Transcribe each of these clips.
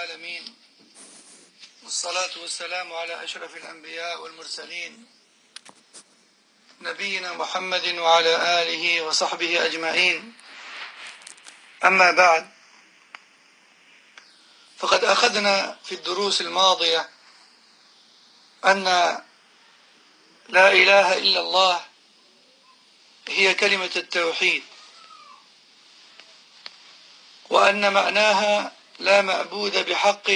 العالمين، والصلاة والسلام على أشرف الأنبياء والمرسلين نبينا محمد وعلى آله وصحبه أجمعين. أما بعد، فقد أخذنا في الدروس الماضية أن لا إله إلا الله هي كلمة التوحيد، وأن معناها لا معبود بحق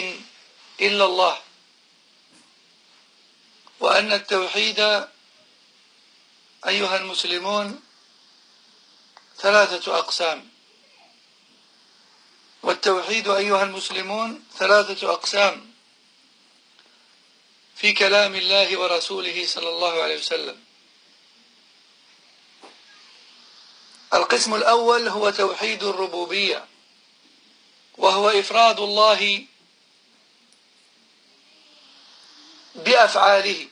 إلا الله، وأن التوحيد أيها المسلمون 3 أقسام. والتوحيد أيها المسلمون 3 أقسام في كلام الله ورسوله صلى الله عليه وسلم. القسم الأول هو توحيد الربوبية، وهو إفراد الله بأفعاله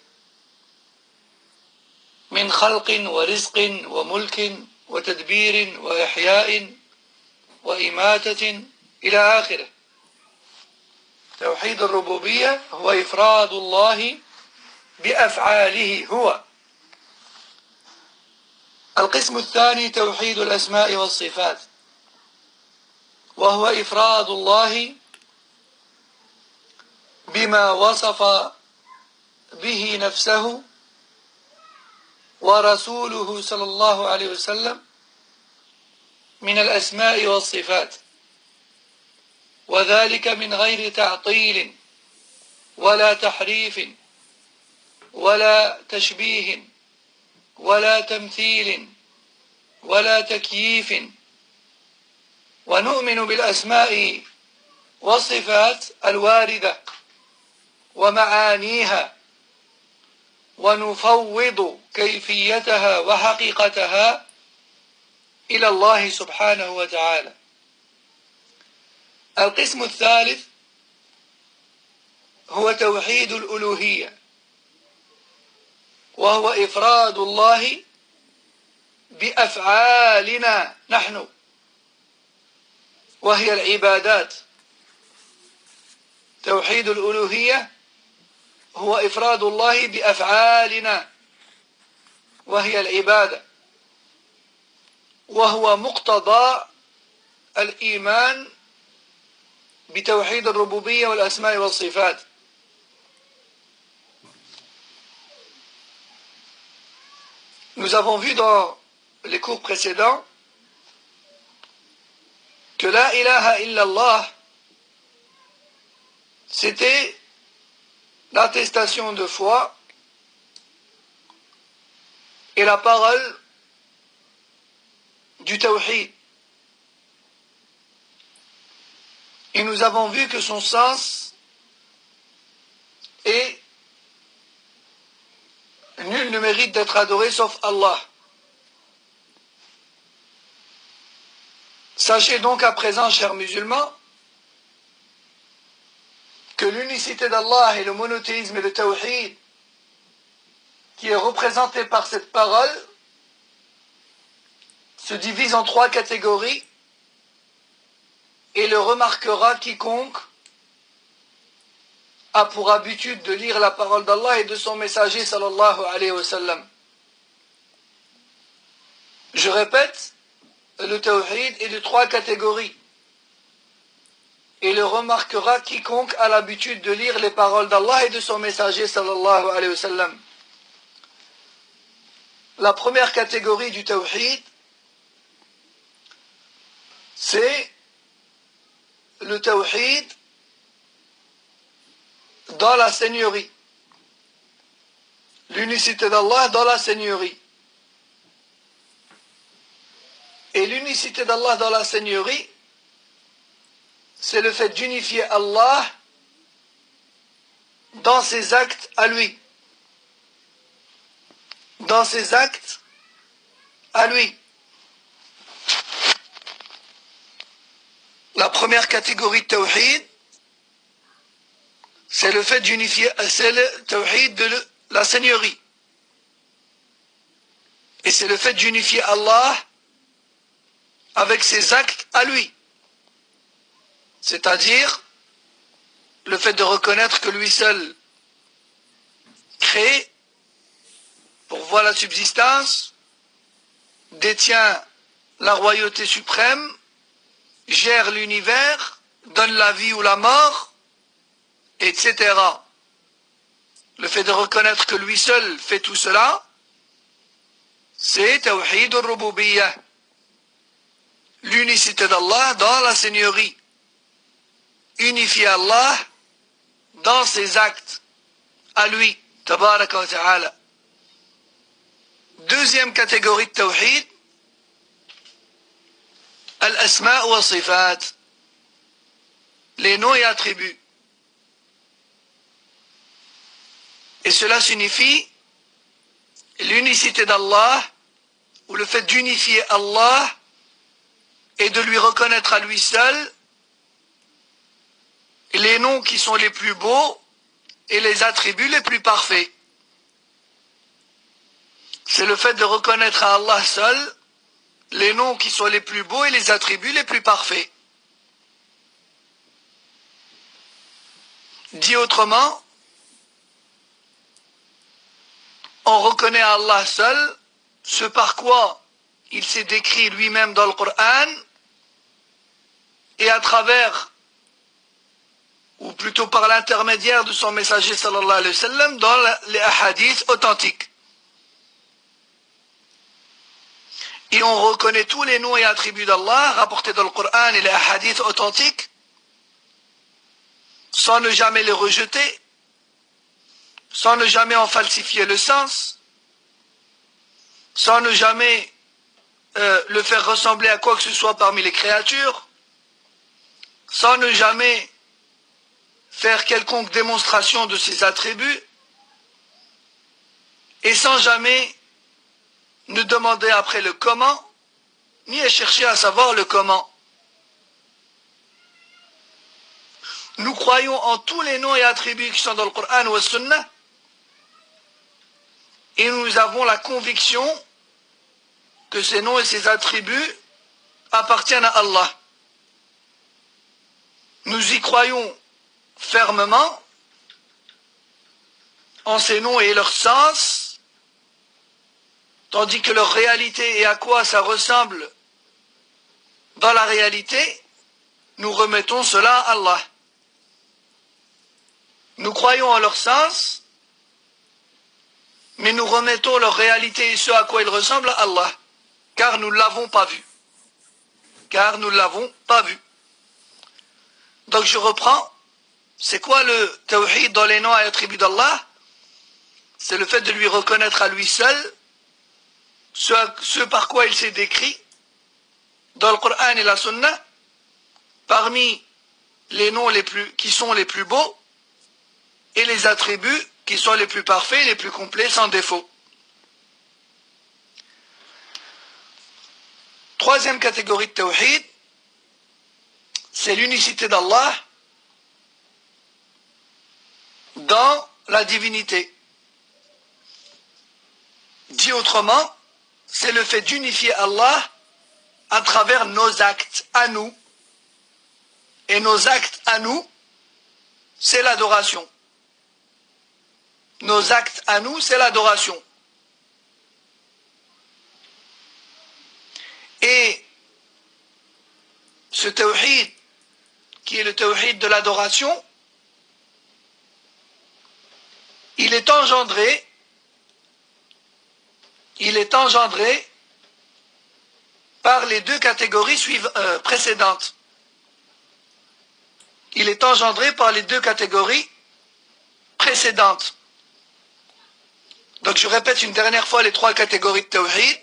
من خلق ورزق وملك وتدبير وإحياء وإماتة إلى آخره. توحيد الربوبية هو إفراد الله بأفعاله هو. القسم الثاني توحيد الأسماء والصفات، وهو إفراد الله بما وصف به نفسه ورسوله صلى الله عليه وسلم من الأسماء والصفات، وذلك من غير تعطيل ولا تحريف ولا تشبيه ولا تمثيل ولا تكييف. ونؤمن بالأسماء والصفات الواردة ومعانيها، ونفوض كيفيتها وحقيقتها إلى الله سبحانه وتعالى. القسم الثالث هو توحيد الألوهية، وهو إفراد الله بأفعالنا نحن، وهي العبادات. توحيد الألوهية هو إفراد الله بأفعالنا، وهي العبادة، وهو مقتضى الإيمان بتوحيد الربوبية والأسماء والصفات. Nous avons vu dans les cours précédents que la ilaha illallah, c'était l'attestation de foi et la parole du tawhid. Et nous avons vu que son sens est: nul ne mérite d'être adoré sauf Allah. Sachez donc à présent, chers musulmans, que l'unicité d'Allah et le monothéisme et le tawhid, qui est représenté par cette parole, se divise en 3 catégories, et le remarquera quiconque a pour habitude de lire la parole d'Allah et de son messager sallallahu alayhi wa sallam. Je répète, le tawhid est de 3 catégories, et le remarquera quiconque a l'habitude de lire les paroles d'Allah et de son messager sallallahu alayhi wa sallam. La première catégorie du tawhid, c'est le tawhid dans la seigneurie, l'unicité d'Allah dans la seigneurie. Et l'unicité d'Allah dans la seigneurie, c'est le fait d'unifier Allah dans ses actes à lui. Dans ses actes à lui. La première catégorie de tawhid, c'est le fait d'unifier, c'est le tawhid de la seigneurie. Et c'est le fait d'unifier Allah avec ses actes à lui. C'est-à-dire le fait de reconnaître que lui seul crée, pourvoit la subsistance, détient la royauté suprême, gère l'univers, donne la vie ou la mort, etc. Le fait de reconnaître que lui seul fait tout cela, c'est Tawhid al-Rububiyyah, l'unicité d'Allah dans la seigneurie. Unifier Allah dans ses actes, à lui, tabaraka wa ta'ala. Deuxième catégorie de Tawhid, Al-Asma' wa Sifat, les noms et attributs. Et cela signifie l'unicité d'Allah, ou le fait d'unifier Allah et de lui reconnaître à lui seul les noms qui sont les plus beaux et les attributs les plus parfaits. C'est le fait de reconnaître à Allah seul les noms qui sont les plus beaux et les attributs les plus parfaits. Dit autrement, on reconnaît à Allah seul ce par quoi il s'est décrit lui-même dans le Coran et à travers, ou plutôt par l'intermédiaire de son messager sallallahu alayhi wa sallam dans les hadiths authentiques. Et on reconnaît tous les noms et attributs d'Allah rapportés dans le Coran et les hadiths authentiques sans ne jamais les rejeter, sans ne jamais en falsifier le sens, sans ne jamais le faire ressembler à quoi que ce soit parmi les créatures, sans ne jamais faire quelconque démonstration de ses attributs, et sans jamais ne demander après le comment, ni à chercher à savoir le comment. Nous croyons en tous les noms et attributs qui sont dans le Coran ou la Sunna, et nous avons la conviction que ces noms et ces attributs appartiennent à Allah. Nous y croyons fermement en ces noms et leur sens, tandis que leur réalité et à quoi ça ressemble dans la réalité, nous remettons cela à Allah. Nous croyons en leur sens, mais nous remettons leur réalité et ce à quoi ils ressemblent à Allah, car nous ne l'avons pas vu. Car nous ne l'avons pas vu. Donc je reprends. C'est quoi le tawhid dans les noms et attributs d'Allah? C'est le fait de lui reconnaître à lui seul ce par quoi il s'est décrit dans le Coran et la Sunna, parmi les noms qui sont les plus beaux et les attributs qui sont les plus parfaits, les plus complets, sans défaut. Troisième catégorie de tawhid, c'est l'unicité d'Allah dans la divinité. Dit autrement, c'est le fait d'unifier Allah à travers nos actes à nous. Et nos actes à nous, c'est l'adoration. Nos actes à nous, c'est l'adoration. Et ce tawhid, qui est le tawhid de l'adoration, il est engendré par les deux catégories précédentes. Il est engendré par les deux catégories précédentes. Donc je répète une dernière fois les trois catégories de tawhid.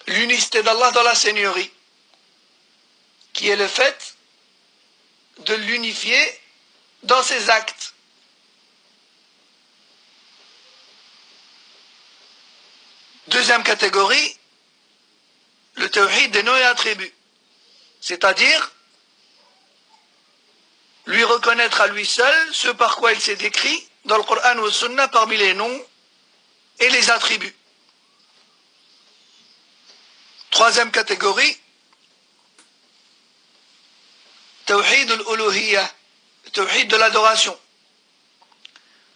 L'unicité d'Allah dans la seigneurie, qui est le fait de l'unifier dans ses actes. Deuxième catégorie, le tawhid des noms et attributs, c'est-à-dire lui reconnaître à lui seul ce par quoi il s'est décrit dans le Coran ou la Sunna parmi les noms et les attributs. Troisième catégorie, Tawhid al-uluhiyya, le tawhid de l'adoration.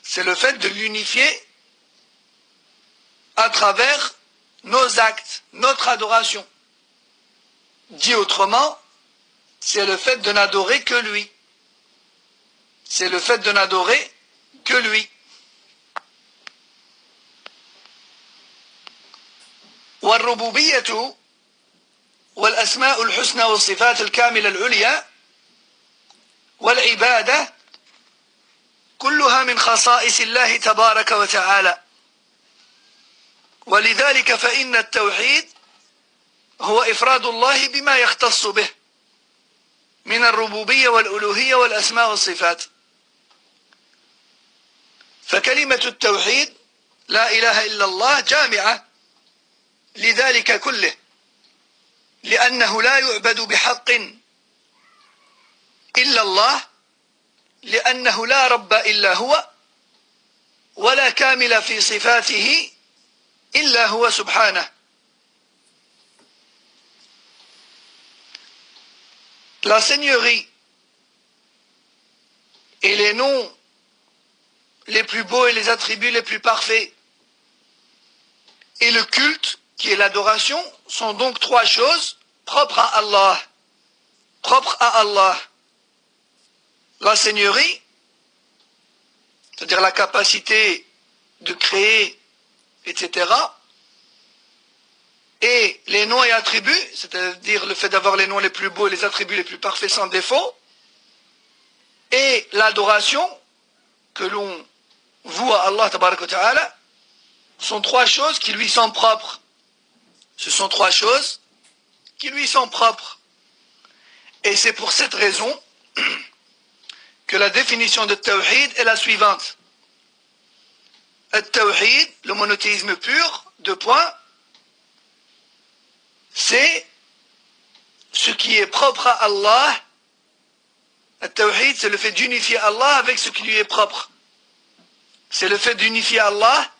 C'est le fait de l'unifier à travers nos actes, notre adoration. Dit autrement, c'est le fait de n'adorer que lui. C'est le fait de n'adorer que lui. والربوبية والأسماء الحسنى والصفات الكاملة العليا والعبادة كلها من خصائص الله تبارك وتعالى. ولذلك فإن التوحيد هو إفراد الله بما يختص به من الربوبية والألوهية والأسماء والصفات. فكلمة التوحيد لا إله إلا الله جامعة لذلك كله، لأنه لا يعبد بحق إلا الله، لأنه لا رب إلا هو، ولا كامل في صفاته إلا هو سبحانه. La seigneurie et les noms les plus beaux et les attributs les plus parfaits et le culte qui est l'adoration sont donc trois choses propres à Allah. Propres à Allah. La seigneurie, c'est-à-dire la capacité de créer, etc. Et les noms et attributs, c'est-à-dire le fait d'avoir les noms les plus beaux et les attributs les plus parfaits sans défaut. Et l'adoration que l'on voue à Allah tabaraka wa ta'ala sont trois choses qui lui sont propres. Ce sont trois choses qui lui sont propres. Et c'est pour cette raison que la définition de Tawhid est la suivante. Tawhid, le monothéisme pur, deux points, c'est ce qui est propre à Allah. Tawhid, c'est le fait d'unifier Allah avec ce qui lui est propre. C'est le fait d'unifier Allah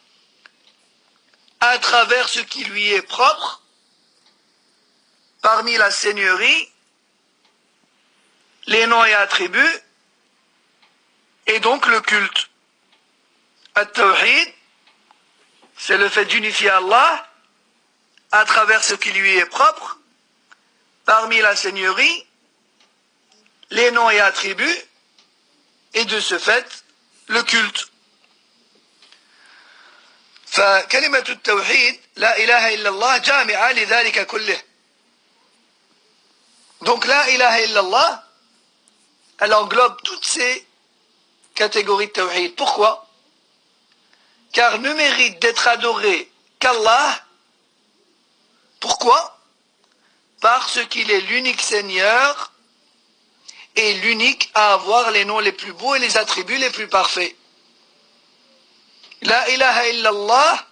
à travers ce qui lui est propre, parmi la seigneurie, les noms et attributs, et donc le culte. At-Tawhid, c'est le fait d'unifier Allah à travers ce qui lui est propre, parmi la seigneurie, les noms et attributs, et de ce fait, le culte. فكلمة التوحيد لا إله إلا الله جامعة لذلك كله. Donc la ilaha illallah, elle englobe toutes ces catégories de tawhid. Pourquoi? Car ne mérite d'être adoré qu'Allah. Pourquoi? Parce qu'il est l'unique Seigneur et l'unique à avoir les noms les plus beaux et les attributs les plus parfaits. La ilaha illallah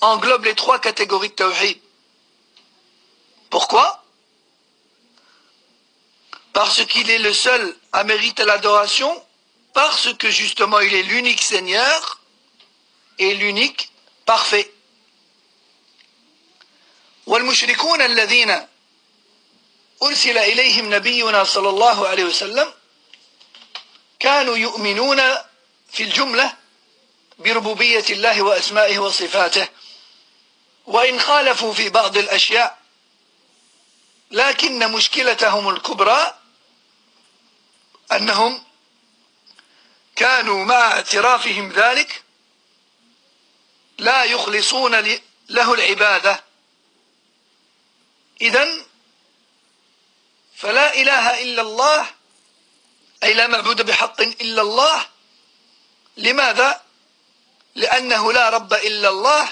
englobe les trois catégories de tawhid. Pourquoi? Parce qu'il est le seul à mériter l'adoration, parce que justement il est l'unique Seigneur et l'unique parfait. والمشركون الذين أرسل إليهم نبينا صلى الله عليه وسلم كانوا يؤمنون في الجملة بربوبية الله وأسمائه وصفاته وإن خالفوا في بعض الأشياء، لكن مشكلتهم الكبرى أنهم كانوا مع اعترافهم ذلك لا يخلصون له العبادة. إذن فلا إله إلا الله، أي لا معبود بحق إلا الله. لماذا؟ لأنه لا رب إلا الله،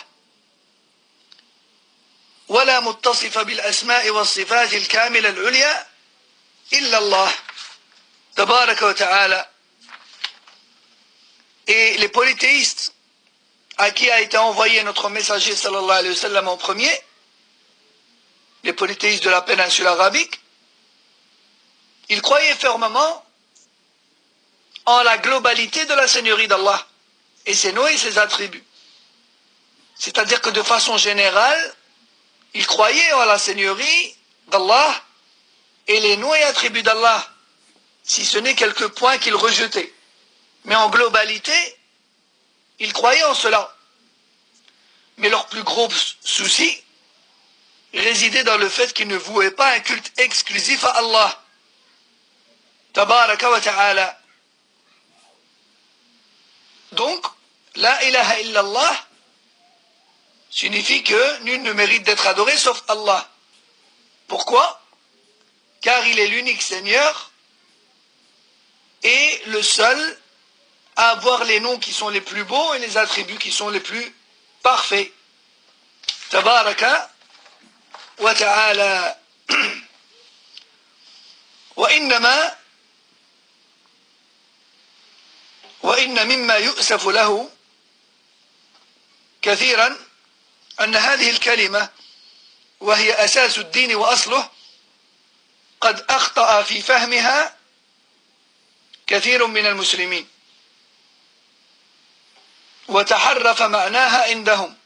ولا متصف بالأسماء والصفات الكاملة العليا إلا الله تبارك وتعالى. Et les polythéistes à qui a été envoyé notre messager sallallahu alayhi wa sallam en premier, les polythéistes de la péninsule arabique, ils croyaient fermement en la globalité de la seigneurie d'Allah et ses noms et ses attributs. C'est-à-dire que de façon générale, ils croyaient en la seigneurie d'Allah et les noms et attributs d'Allah, si ce n'est quelques points qu'ils rejetaient. Mais en globalité, ils croyaient en cela. Mais leur plus gros souci résidait dans le fait qu'ils ne vouaient pas un culte exclusif à Allah. Tabaraka wa ta'ala. Donc, la ilaha illallah signifie que nul ne mérite d'être adoré sauf Allah. Pourquoi? Car il est l'unique Seigneur et le seul à avoir les noms qui sont les plus beaux et les attributs qui sont les plus parfaits. Tabaraka wa ta'ala. وإن مما يؤسف له كثيرا أن هذه الكلمة وهي أساس الدين وأصله قد أخطأ في فهمها كثير من المسلمين وتحرف معناها عندهم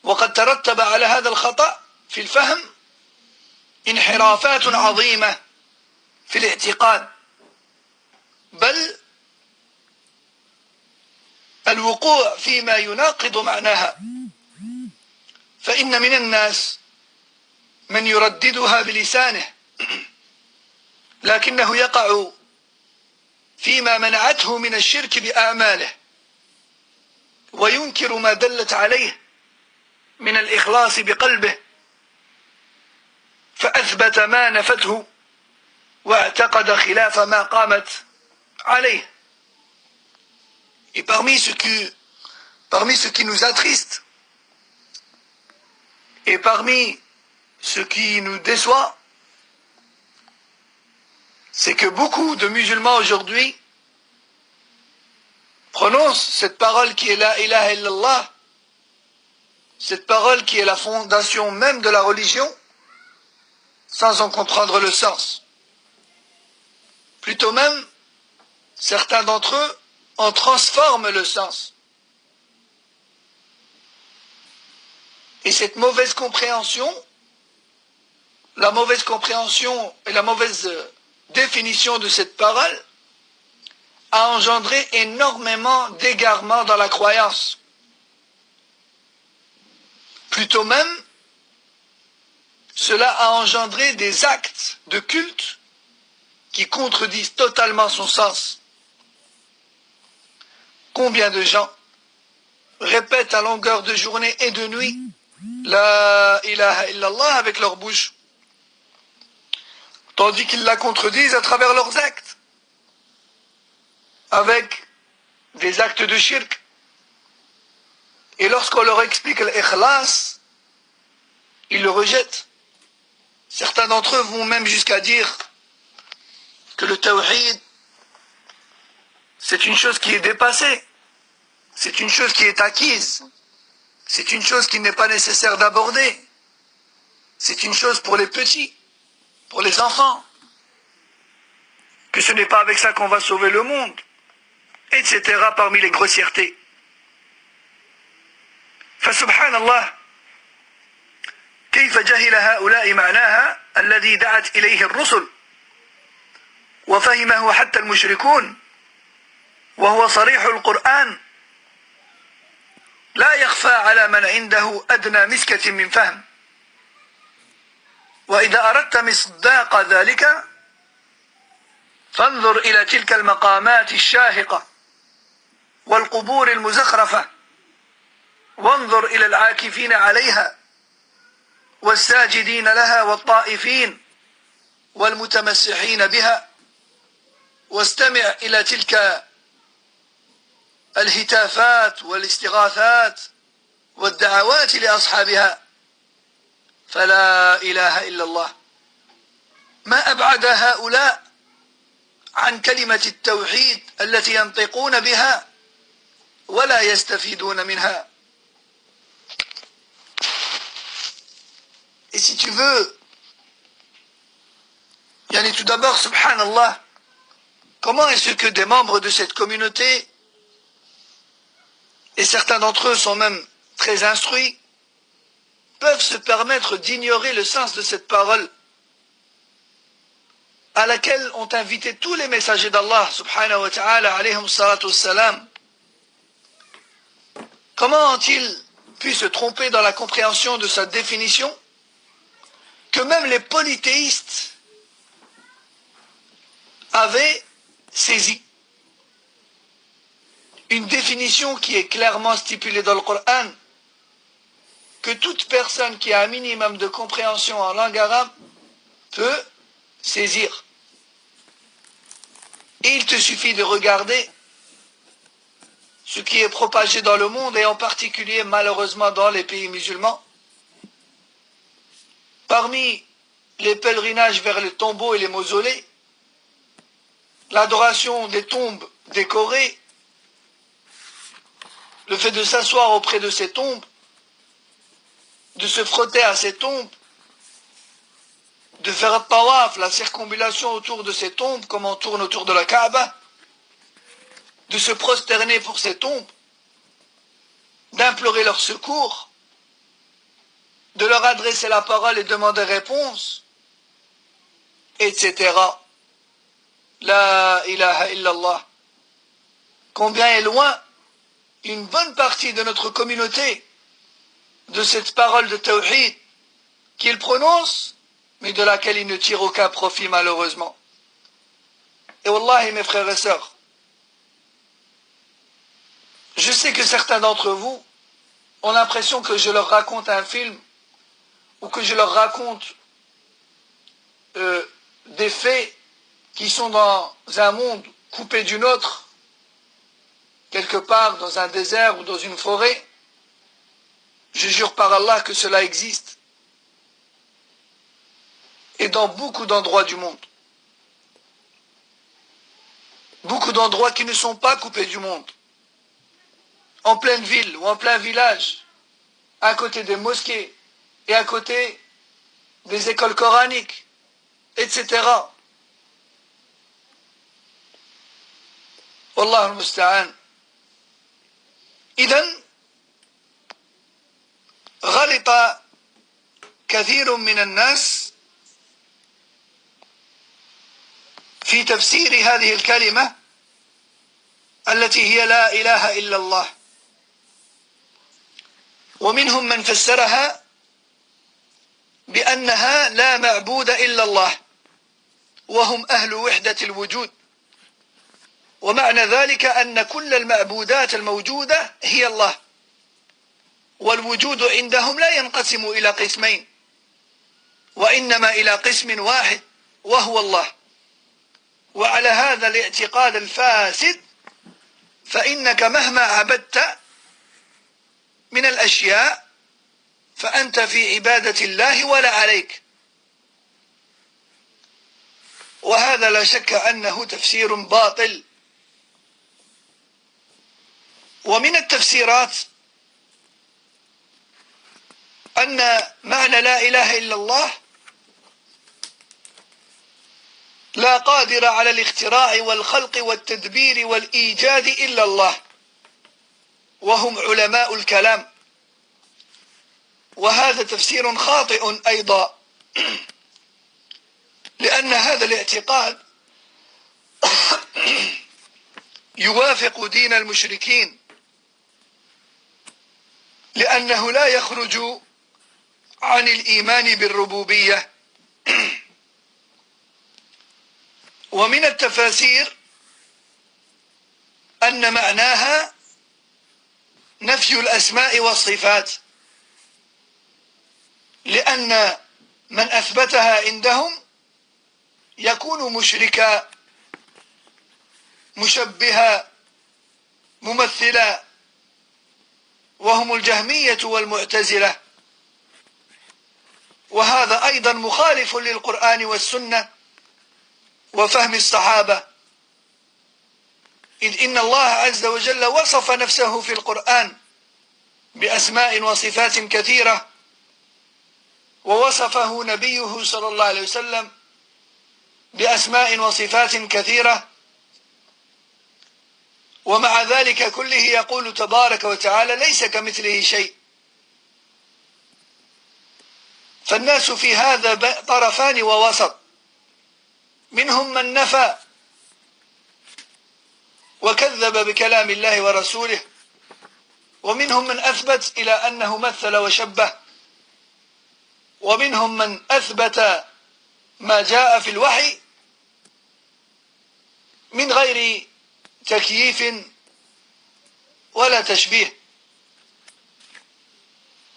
وقد ترتب على هذا الخطأ في الفهم انحرافات عظيمة في الاعتقاد بل الوقوع فيما يناقض معناها فإن من الناس من يرددها بلسانه لكنه يقع فيما منعته من الشرك بأعماله وينكر ما دلت عليه من الإخلاص بقلبه فأثبت ما نفته واعتقد خلاف ما قامت عليه. Et parmi ce qui nous attriste et parmi ce qui nous déçoit, c'est que beaucoup de musulmans aujourd'hui prononcent cette parole qui est la ilaha illallah, cette parole qui est la fondation même de la religion, sans en comprendre le sens. Plutôt même, certains d'entre eux en transforment le sens. Et cette mauvaise compréhension, la mauvaise compréhension et la mauvaise définition de cette parole a engendré énormément d'égarements dans la croyance. Plutôt même, cela a engendré des actes de culte qui contredisent totalement son sens. Combien de gens répètent à longueur de journée et de nuit la ilaha illallah avec leur bouche, tandis qu'ils la contredisent à travers leurs actes, avec des actes de shirk. Et lorsqu'on leur explique l'ikhlas, ils le rejettent. Certains d'entre eux vont même jusqu'à dire que le tawhid, c'est une chose qui est dépassée, c'est une chose qui est acquise, c'est une chose qu'il n'est pas nécessaire d'aborder, c'est une chose pour les petits, pour les enfants, que ce n'est pas avec ça qu'on va sauver le monde, etc. parmi les grossièretés. فسبحان الله كيف جهل هؤلاء معناها الذي دعت إليه الرسل وفهمه حتى المشركون وهو صريح القرآن لا يخفى على من عنده أدنى مسكة من فهم. وإذا أردت مصداق ذلك فانظر إلى تلك المقامات الشاهقة والقبور المزخرفة وانظر إلى العاكفين عليها والساجدين لها والطائفين والمتمسحين بها واستمع إلى تلك الهتافات والاستغاثات والدعوات لأصحابها فلا إله إلا الله. ما أبعد هؤلاء عن كلمة التوحيد التي ينطقون بها ولا يستفيدون منها. Et si tu veux, tout d'abord, subhanallah, comment est-ce que des membres de cette communauté, et certains d'entre eux sont même très instruits, peuvent se permettre d'ignorer le sens de cette parole à laquelle ont invité tous les messagers d'Allah subhanahu wa ta'ala alayhim salatu wassalam, comment ont-ils pu se tromper dans la compréhension de sa définition que même les polythéistes avaient saisi? Une définition qui est clairement stipulée dans le Coran, que toute personne qui a un minimum de compréhension en langue arabe peut saisir. Et il te suffit de regarder ce qui est propagé dans le monde, et en particulier malheureusement dans les pays musulmans. Parmi les pèlerinages vers les tombeaux et les mausolées, l'adoration des tombes décorées, le fait de s'asseoir auprès de ces tombes, de se frotter à ces tombes, de faire un tawaf, la circumambulation autour de ces tombes, comme on tourne autour de la Kaaba, de se prosterner pour ces tombes, d'implorer leur secours, de leur adresser la parole et demander réponse, etc. La ilaha illallah. Combien est loin une bonne partie de notre communauté de cette parole de tawhid qu'ils prononcent, mais de laquelle ils ne tirent aucun profit malheureusement. Et wallahi mes frères et sœurs, je sais que certains d'entre vous ont l'impression que je leur raconte un film, ou que je leur raconte des faits qui sont dans un monde coupé d'une autre, quelque part dans un désert ou dans une forêt. Je jure par Allah que cela existe. Et dans beaucoup d'endroits du monde. Beaucoup d'endroits qui ne sont pas coupés du monde. En pleine ville ou en plein village, à côté des mosquées et à côté des écoles coraniques, etc. Wallah al-musta'an. إذن غلط كثير من الناس في تفسير هذه الكلمة التي هي لا إله إلا الله، ومنهم من فسرها بأنها لا معبود إلا الله، وهم أهل وحدة الوجود، ومعنى ذلك أن كل المعبودات الموجودة هي الله، والوجود عندهم لا ينقسم إلى قسمين، وإنما إلى قسم واحد وهو الله. وعلى هذا الاعتقاد الفاسد فإنك مهما عبدت من الأشياء فأنت في عبادة الله ولا عليك. وهذا لا شك أنه تفسير باطل. ومن التفسيرات أن معنى لا إله إلا الله لا قادر على الاختراع والخلق والتدبير والإيجاد إلا الله، وهم علماء الكلام. وهذا تفسير خاطئ أيضا، لأن هذا الاعتقاد يوافق دين المشركين، لأنه لا يخرج عن الإيمان بالربوبية. ومن التفاسير أن معناها نفي الأسماء والصفات، لأن من أثبتها عندهم يكون مشركا مشبها ممثلا، وهم الجهمية والمعتزلة. وهذا أيضا مخالف للقرآن والسنة وفهم الصحابة، إذ إن الله عز وجل وصف نفسه في القرآن بأسماء وصفات كثيرة، ووصفه نبيه صلى الله عليه وسلم بأسماء وصفات كثيرة، ومع ذلك كله يقول تبارك وتعالى ليس كمثله شيء. فالناس في هذا طرفان ووسط، منهم من نفى وكذب بكلام الله ورسوله ومنهم من أثبت إلى أنه مثل وشبه ومنهم من أثبت ما جاء في الوحي من غير تكييف ولا تشبيه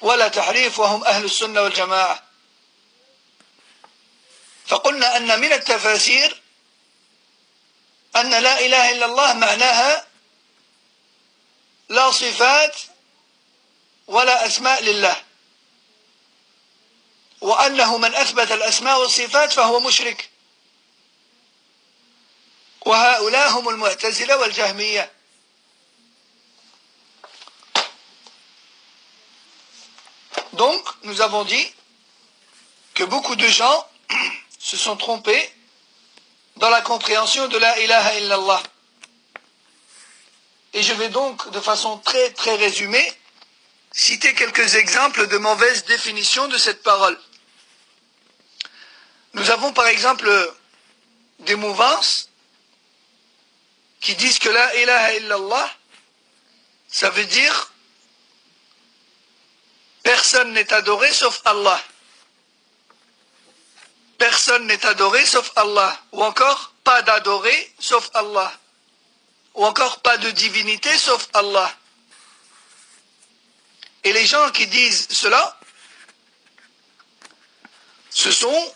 ولا تحريف وهم أهل السنة والجماعة. فقلنا أن من التفاسير أن لا إله إلا الله معناها لا صفات ولا أسماء لله، وأنه من أثبت الأسماء والصفات فهو مشرك، وهؤلاء هم المعتزلة والجهمية. Donc, nous avons dit que beaucoup de gens se sont trompés dans la compréhension de la ilaha illallah. Et je vais donc, de façon très très résumée, citer quelques exemples de mauvaises définitions de cette parole. Nous avons par exemple des mouvances qui disent que la ilaha illallah, ça veut dire personne n'est adoré sauf Allah. Personne n'est adoré sauf Allah. Ou encore, pas d'adoré sauf Allah. Ou encore, pas de divinité sauf Allah. Et les gens qui disent cela, ce sont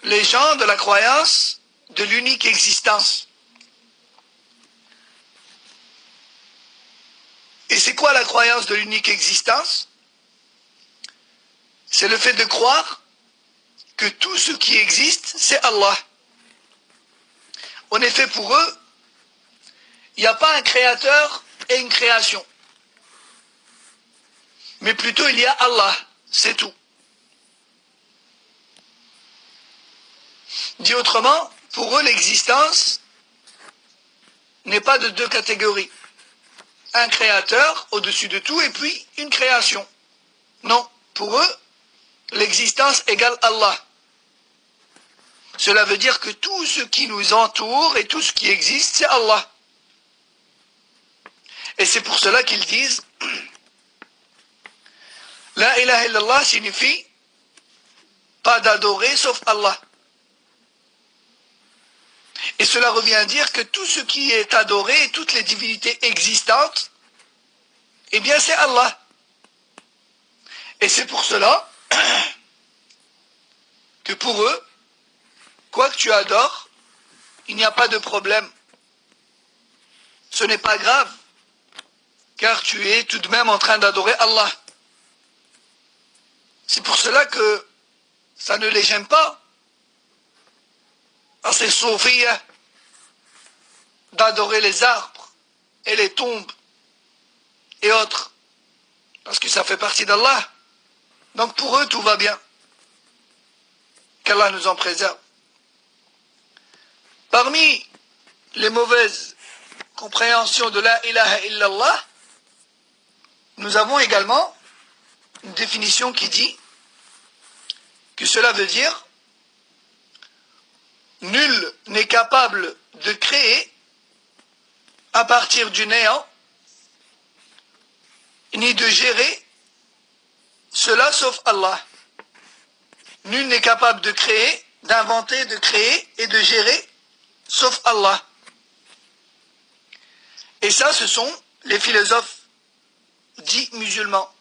les gens de la croyance de l'unique existence. Et c'est quoi la croyance de l'unique existence? C'est le fait de croire que tout ce qui existe, c'est Allah. En effet, pour eux, il n'y a pas un créateur et une création. Mais plutôt, il y a Allah, c'est tout. Dit autrement, pour eux, l'existence n'est pas de deux catégories. Un créateur au-dessus de tout et puis une création. Non, pour eux, l'existence égale Allah. Cela veut dire que tout ce qui nous entoure et tout ce qui existe, c'est Allah. Et c'est pour cela qu'ils disent La ilaha illallah signifie pas d'adorer sauf Allah. Et cela revient à dire que tout ce qui est adoré et toutes les divinités existantes, eh bien c'est Allah. Et c'est pour cela que pour eux, quoi que tu adores, il n'y a pas de problème. Ce n'est pas grave, car tu es tout de même en train d'adorer Allah. C'est pour cela que ça ne les gêne pas à ces soufiyas d'adorer les arbres et les tombes et autres, parce que ça fait partie d'Allah. Donc pour eux tout va bien. Qu'Allah nous en préserve. Parmi les mauvaises compréhensions de la ilaha illallah, nous avons également une définition qui dit que cela veut dire nul n'est capable de créer à partir du néant ni de gérer cela sauf Allah. Nul n'est capable de créer, d'inventer, de créer et de gérer sauf Allah. Et ça, ce sont les philosophes dits musulmans.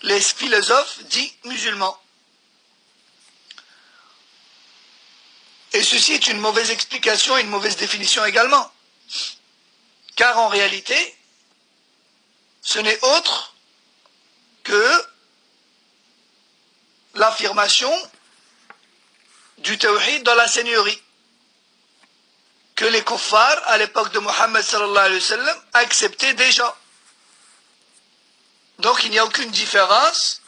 Les philosophes dits musulmans. Et ceci est une mauvaise explication et une mauvaise définition également. Car en réalité, ce n'est autre que l'affirmation du tawhid dans la seigneurie que les kuffars à l'époque de Mohammed sallallahu alayhi wa sallam acceptaient déjà. Donc il n'y a aucune différence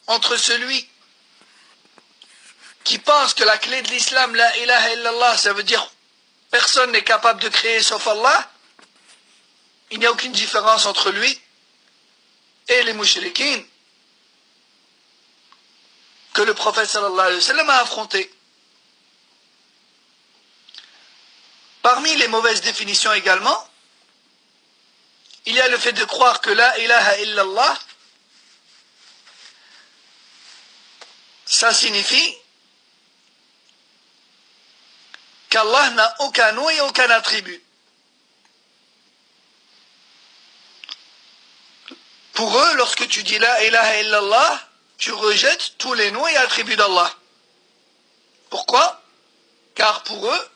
entre celui qui pense que la clé de l'islam, la ilaha illallah, ça veut dire personne n'est capable de créer sauf Allah. Il n'y a aucune différence entre lui et les mushrikines que le prophète sallallahu alayhi wa sallam a affronté. Parmi les mauvaises définitions également, il y a le fait de croire que la ilaha illallah, ça signifie qu'Allah n'a aucun nom et aucun attribut. Pour eux, lorsque tu dis la ilaha illallah, tu rejettes tous les noms et attributs d'Allah. Pourquoi? Car pour eux,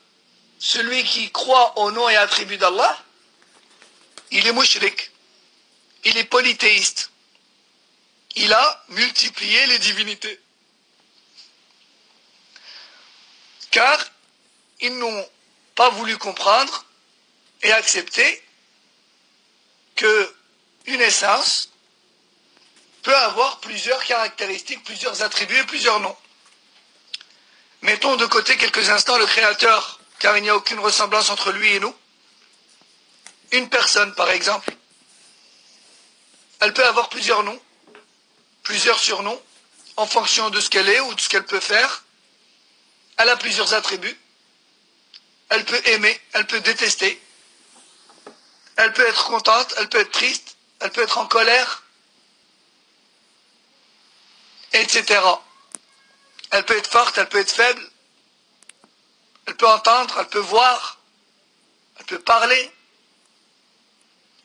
celui qui croit aux noms et attributs d'Allah, il est mushrik, il est polythéiste. Il a multiplié les divinités. Car ils n'ont pas voulu comprendre et accepter que une essence peut avoir plusieurs caractéristiques, plusieurs attributs et plusieurs noms. Mettons de côté quelques instants le Créateur, car il n'y a aucune ressemblance entre lui et nous. Une personne, par exemple, elle peut avoir plusieurs noms, plusieurs surnoms, en fonction de ce qu'elle est ou de ce qu'elle peut faire. Elle a plusieurs attributs. Elle peut aimer, elle peut détester. Elle peut être contente, elle peut être triste, elle peut être en colère, etc. Elle peut être forte, elle peut être faible. Elle peut entendre, elle peut voir, elle peut parler,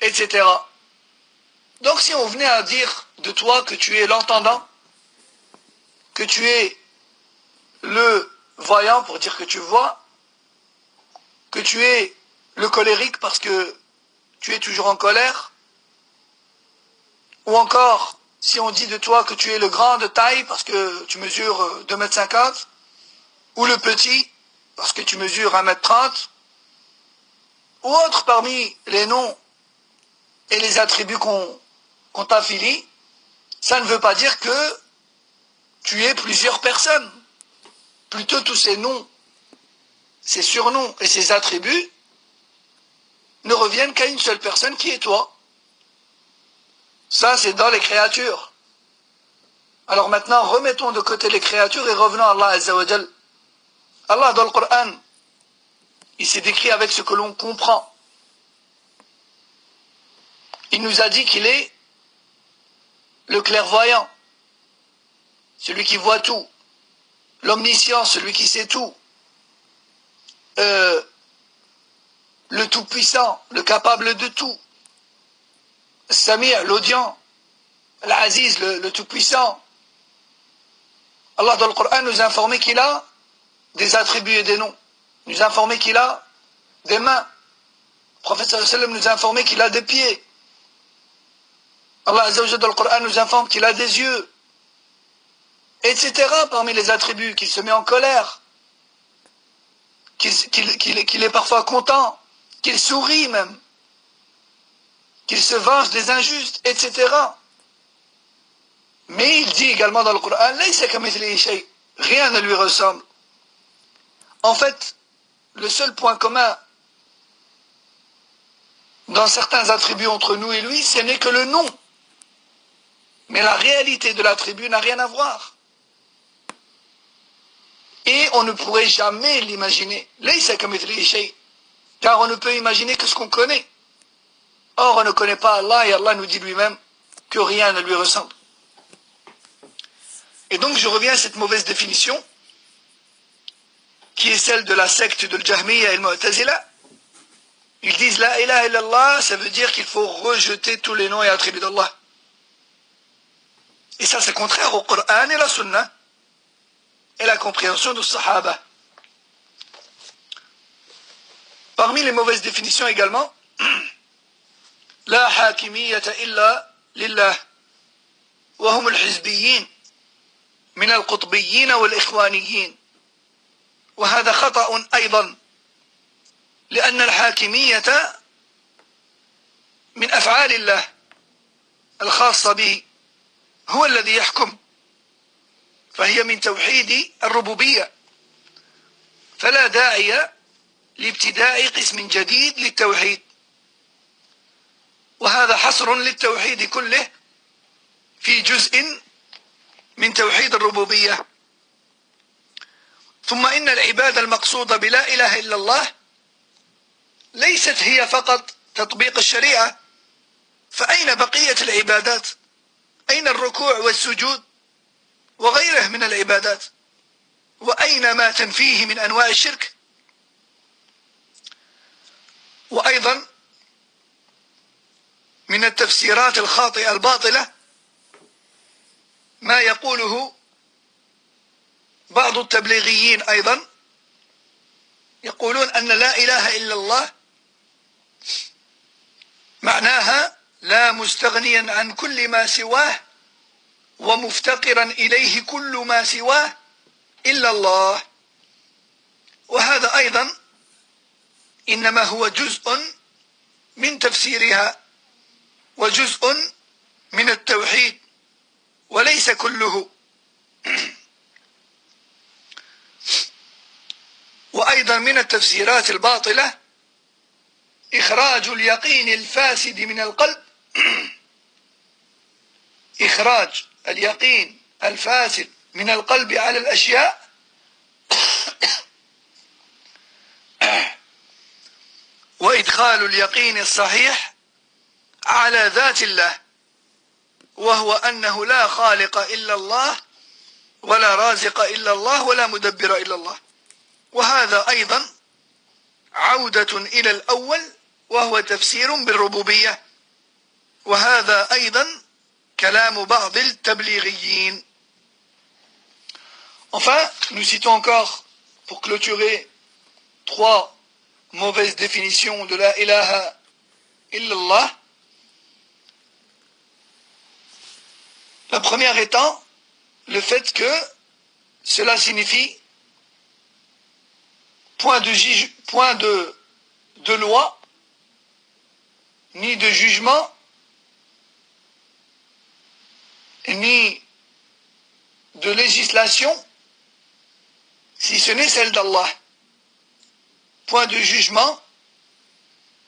etc. Donc si on venait à dire de toi que tu es l'entendant, que tu es le voyant pour dire que tu vois, que tu es le colérique parce que tu es toujours en colère, ou encore si on dit de toi que tu es le grand de taille parce que tu mesures 2,50 m, ou le petit parce que tu mesures 1,30 m, ou autre parmi les noms et les attributs qu'on t'affilie, ça ne veut pas dire que tu es plusieurs personnes. Plutôt tous ces noms, ces surnoms et ces attributs ne reviennent qu'à une seule personne qui est toi. Ça, c'est dans les créatures. Alors maintenant, remettons de côté les créatures et revenons à Allah Azza wa Jal. Allah, dans le Coran, il s'est décrit avec ce que l'on comprend. Il nous a dit qu'il est le clairvoyant, celui qui voit tout, l'omniscient, celui qui sait tout, le tout-puissant, le capable de tout, Samir, l'audient, l'Aziz, le tout-puissant. Allah dans le Coran nous a informé qu'il a des attributs et des noms. Il nous a informé qu'il a des mains. Le prophète sallallahu alayhi wa sallam nous a informé qu'il a des pieds. Allah Azza wa Jalla dans le Coran nous informe qu'il a des yeux, etc. parmi les attributs, qu'il se met en colère, qu'il est parfois content, qu'il sourit même, qu'il se venge des injustes, etc. Mais il dit également dans le Coran, rien ne lui ressemble. En fait, le seul point commun dans certains attributs entre nous et lui, ce n'est que le nom. Mais la réalité de l'attribut n'a rien à voir. Et on ne pourrait jamais l'imaginer. Car on ne peut imaginer que ce qu'on connaît. Or, on ne connaît pas Allah et Allah nous dit lui-même que rien ne lui ressemble. Et donc, je reviens à cette mauvaise définition qui est celle de la secte de l'Jahmiya et l'Mu'tazila. Ils disent la ilaha illallah, ça veut dire qu'il faut rejeter tous les noms et attributs d'Allah. Et ça, c'est contraire au Coran et la Sunna et la compréhension des Sahaba. Parmi les mauvaises définitions également, la hakimiyyata illa lillah wa hum al-hizbiyyin min al-qutbiyyin wal-ikhwaniyyin. وهذا خطأ أيضا لأن الحاكمية من أفعال الله الخاصة به، هو الذي يحكم، فهي من توحيد الربوبية، فلا داعي لابتداء قسم جديد للتوحيد، وهذا حصر للتوحيد كله في جزء من توحيد الربوبية. ثم إن العبادة المقصودة بلا إله إلا الله ليست هي فقط تطبيق الشريعة، فأين بقية العبادات؟ أين الركوع والسجود وغيره من العبادات؟ وأين ما تنفيه من أنواع الشرك؟ وأيضا من التفسيرات الخاطئة الباطلة ما يقوله بعض التبليغيين أيضا، يقولون أن لا إله إلا الله معناها لا مستغنيا عن كل ما سواه ومفتقرا إليه كل ما سواه إلا الله. وهذا أيضا إنما هو جزء من تفسيرها وجزء من التوحيد وليس كله. وأيضا من التفسيرات الباطلة إخراج اليقين الفاسد من القلب إخراج اليقين الفاسد من القلب على الأشياء وإدخال اليقين الصحيح على ذات الله، وهو أنه لا خالق إلا الله ولا رازق إلا الله ولا مدبر إلا الله. وهذا أيضا عودة إلى الأول وهو تفسير بالربوبية، وهذا أيضا كلام بعض التبليغيين. Enfin, nous citons encore, pour clôturer, 3 mauvaises définitions de la ilaha illallah. La première étant le fait que cela signifie point de loi, ni de jugement, ni de législation, si ce n'est celle d'Allah. Point de jugement,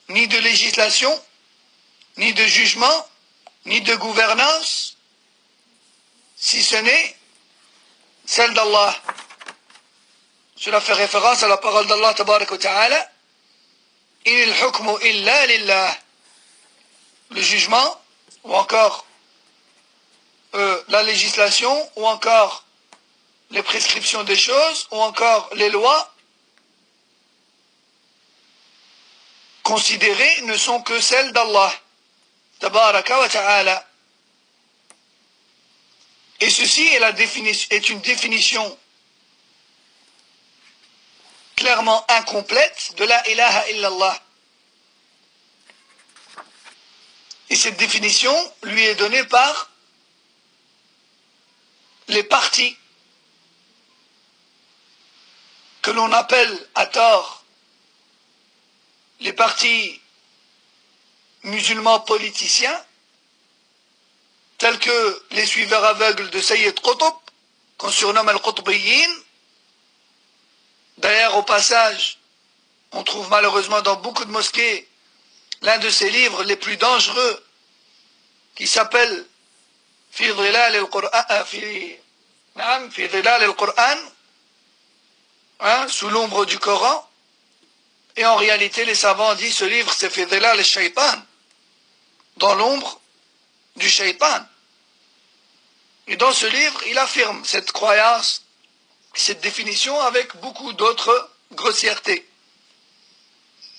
ni de législation, ni de jugement, ni de gouvernance, si ce n'est celle d'Allah. Cela fait référence à la parole d'Allah tabaraka wa ta'ala, inil hukmu illa lillah. Le jugement, ou encore la législation, ou encore les prescriptions des choses, ou encore les lois considérées ne sont que celles d'Allah tabaraka wa ta'ala. Et ceci est une définition clairement incomplète de la ilaha illallah. Et cette définition lui est donnée par les partis que l'on appelle à tort les partis musulmans politiciens, tels que les suiveurs aveugles de Sayyid Qutb, qu'on surnomme Al-Qutbiyin. D'ailleurs, au passage, on trouve malheureusement dans beaucoup de mosquées l'un de ses livres les plus dangereux, qui s'appelle Fi Dhilal al-Qur'an, sous l'ombre du Coran. Et en réalité, les savants disent ce livre, c'est Fi Dhilal al-Shaytan, dans l'ombre du shaitan. Et dans ce livre, il affirme cette croyance, cette définition avec beaucoup d'autres grossièretés.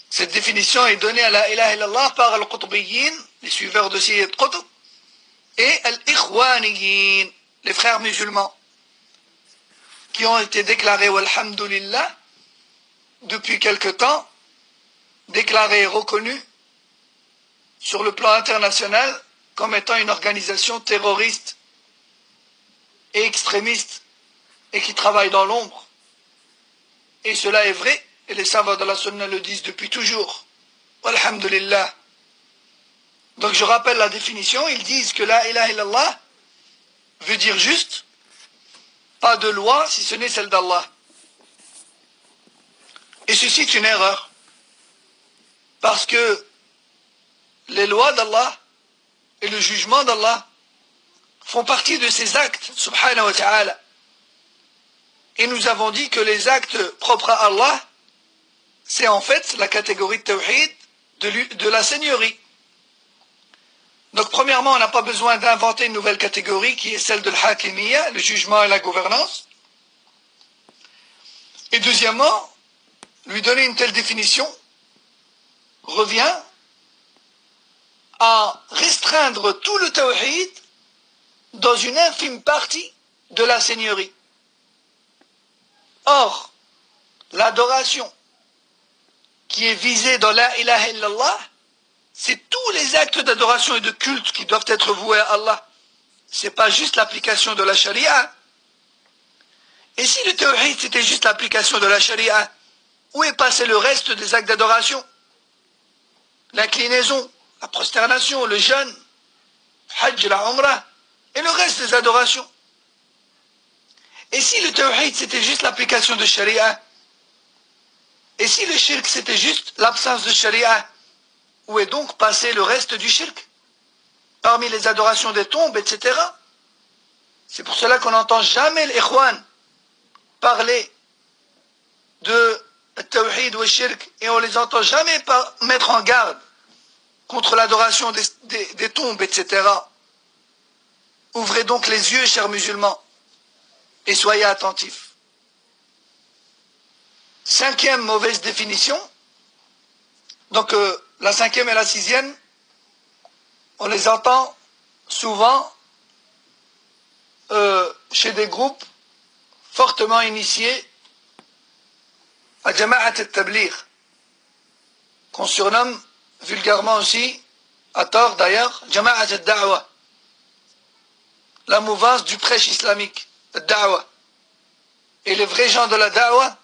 Cette définition est donnée à la ilaha illallah par al-Qutbiyin, les suiveurs de Sayyid Qutb, et al-Ikhwaniyin, les frères musulmans, qui ont été déclarés, walhamdulillah, depuis quelque temps, déclarés et reconnus sur le plan international comme étant une organisation terroriste et extrémiste et qui travaille dans l'ombre. Et cela est vrai, et les savants de la sunna le disent depuis toujours. Alhamdulillah. Donc je rappelle la définition, ils disent que la ilaha illallah veut dire juste pas de loi si ce n'est celle d'Allah. Et ceci est une erreur, parce que les lois d'Allah et le jugement d'Allah font partie de ses actes, subhanahu wa ta'ala. Et nous avons dit que les actes propres à Allah, c'est en fait la catégorie de tawhid de la seigneurie. Donc premièrement, on n'a pas besoin d'inventer une nouvelle catégorie qui est celle de l'hakimiyya, le jugement et la gouvernance. Et deuxièmement, lui donner une telle définition revient à restreindre tout le tawhid dans une infime partie de la seigneurie. Or, l'adoration qui est visée dans la ilaha illallah, c'est tous les actes d'adoration et de culte qui doivent être voués à Allah. C'est pas juste l'application de la charia. Et si le tawhid c'était juste l'application de la charia, où est passé le reste des actes d'adoration? L'inclinaison, la prosternation, le jeûne, hajj, la umrah, et le reste des adorations. Et si le tawhid c'était juste l'application de sharia, et si le shirk c'était juste l'absence de sharia, où est donc passé le reste du shirk? Parmi les adorations des tombes, etc. C'est pour cela qu'on n'entend jamais l'ikhwan parler de tawhid ou shirk, et on les entend jamais mettre en garde contre l'adoration des tombes, etc. Ouvrez donc les yeux, chers musulmans, et soyez attentifs. Cinquième mauvaise définition. Donc la cinquième et la sixième, on les entend souvent chez des groupes fortement initiés à Jama'at al-Tabligh, qu'on surnomme vulgairement aussi, à tort d'ailleurs, Jama'at al-Da'wa, la mouvance du prêche islamique, al-Da'wa. Et les vrais gens de la Da'wa,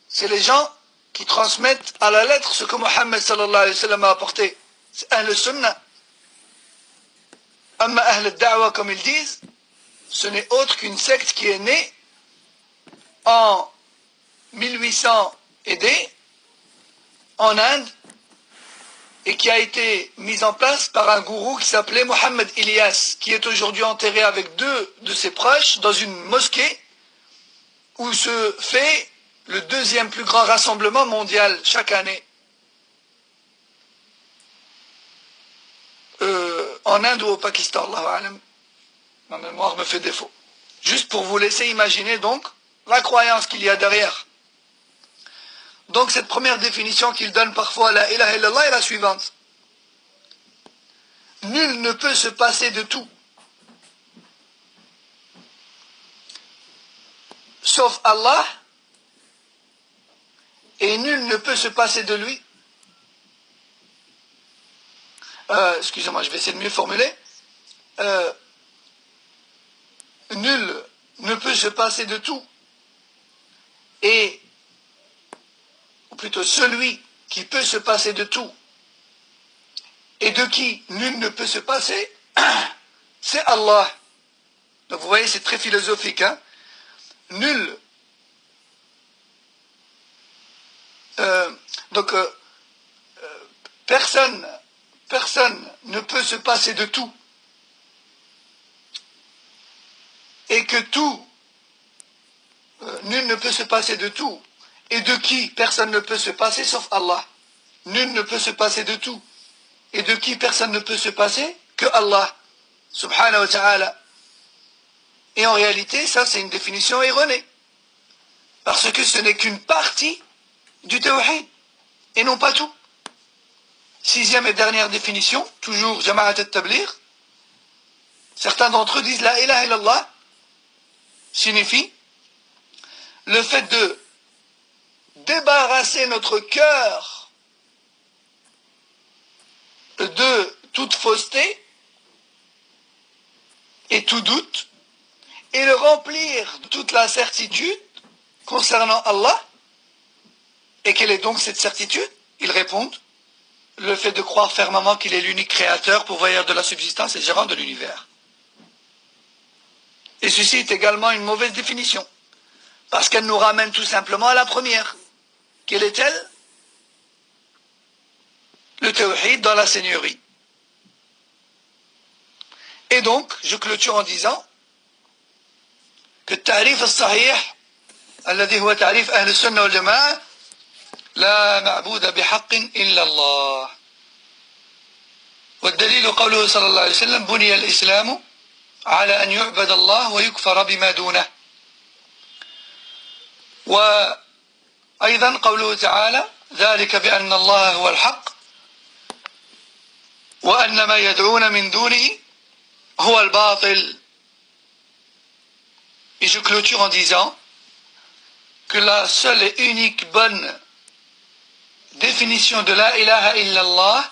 c'est les gens qui transmettent à la lettre ce que Mohammed sallallahu alayhi wa sallam a apporté. C'est Ahl Sunnah. Amma Ahl al-Da'wa, comme ils disent, ce n'est autre qu'une secte qui est née en 1800 AD en Inde et qui a été mise en place par un gourou qui s'appelait Mohammed Ilyas, qui est aujourd'hui enterré avec deux de ses proches dans une mosquée où se fait le deuxième plus grand rassemblement mondial chaque année. En Inde ou au Pakistan, Allahu a'lam. Ma mémoire me fait défaut. Juste pour vous laisser imaginer donc la croyance qu'il y a derrière. Donc cette première définition qu'il donne parfois à la ilaha illallah est la suivante. Nul ne peut se passer de tout, sauf Allah, et nul ne peut se passer de lui. Excusez-moi, je vais essayer de mieux formuler. Nul ne peut se passer de tout, ou plutôt celui qui peut se passer de tout, et de qui nul ne peut se passer, c'est Allah. Donc vous voyez, c'est très philosophique, hein? Nul. Personne ne peut se passer de tout. Et que tout, nul ne peut se passer de tout. Et de qui personne ne peut se passer sauf Allah. Nul ne peut se passer de tout. Et de qui personne ne peut se passer que Allah, subhanahu wa ta'ala. Et en réalité, ça c'est une définition erronée. Parce que ce n'est qu'une partie du tawhid, et non pas tout. Sixième et dernière définition, toujours Jama'at al-Tabligh. Certains d'entre eux disent la ilaha illallah signifie le fait de débarrasser notre cœur de toute fausseté et tout doute, et le remplir de toute la certitude concernant Allah. Et quelle est donc cette certitude? Ils répondent, le fait de croire fermement qu'il est l'unique créateur, pourvoyeur de la subsistance et gérant de l'univers. Et ceci est également une mauvaise définition, parce qu'elle nous ramène tout simplement à la première. Quelle est-elle? Le tawhid dans la seigneurie. Et donc, je clôture en disant que le tarif al-sahih, الذي هو تعريف أهل السنة والجماعة, لا معبود بحق إلا الله. والدليل قوله صلى الله عليه وسلم بني الإسلام على أن يعبد الله ويكفر بما دونه. وأيضا قوله تعالى ذلك بأن الله هو الحق وأن ما يدعون من دونه هو الباطل. Et je clôture en disant que la seule et unique bonne définition de la ilaha illallah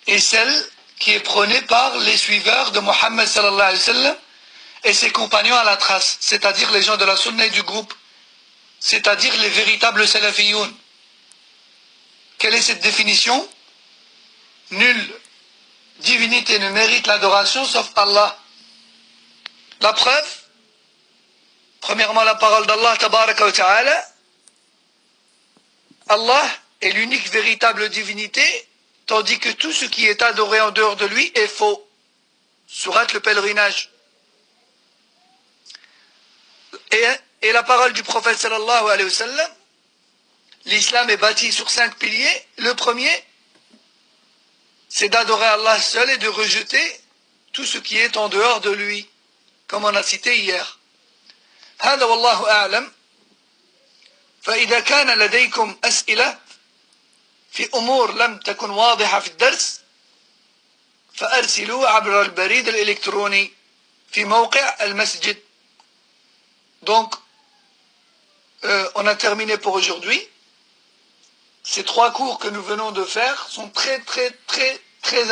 est celle qui est prônée par les suiveurs de Mohammed sallallahu alayhi wa sallam et ses compagnons à la trace, c'est-à-dire les gens de la sunna et du groupe, c'est-à-dire les véritables salafiyoun. Quelle est cette définition? Nulle divinité ne mérite l'adoration sauf Allah. La preuve, premièrement la parole d'Allah tabaraka wa ta'ala, Allah est l'unique véritable divinité, tandis que tout ce qui est adoré en dehors de lui est faux. Sourate le pèlerinage. Et la parole du prophète sallallahu alayhi wa sallam, l'islam est bâti sur 5 piliers. Le premier, c'est d'adorer Allah seul et de rejeter tout ce qui est en dehors de lui, comme on a cité hier. هذا والله أعلم. فإذا كان لديكم أسئلة في أمور لم تكن واضحة في الدرس فأرسلوا عبر البريد الإلكتروني في موقع المسجد. Donc, on a terminé pour aujourd'hui. Ces 3 cours que nous venons de faire sont très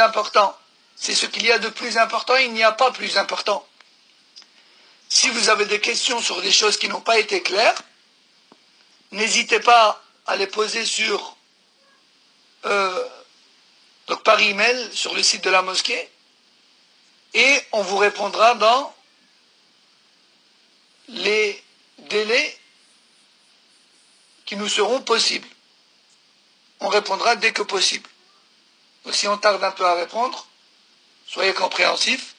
importants. C'est ce qu'il y a de plus important, il n'y a pas plus important. Si vous avez des questions sur des choses qui n'ont pas été claires, n'hésitez pas à les poser donc par email sur le site de la mosquée et on vous répondra dans les délais qui nous seront possibles. On répondra dès que possible. Donc si on tarde un peu à répondre, soyez compréhensifs,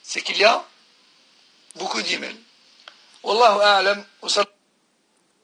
c'est qu'il y a beaucoup d'emails. Wallahu a'lam.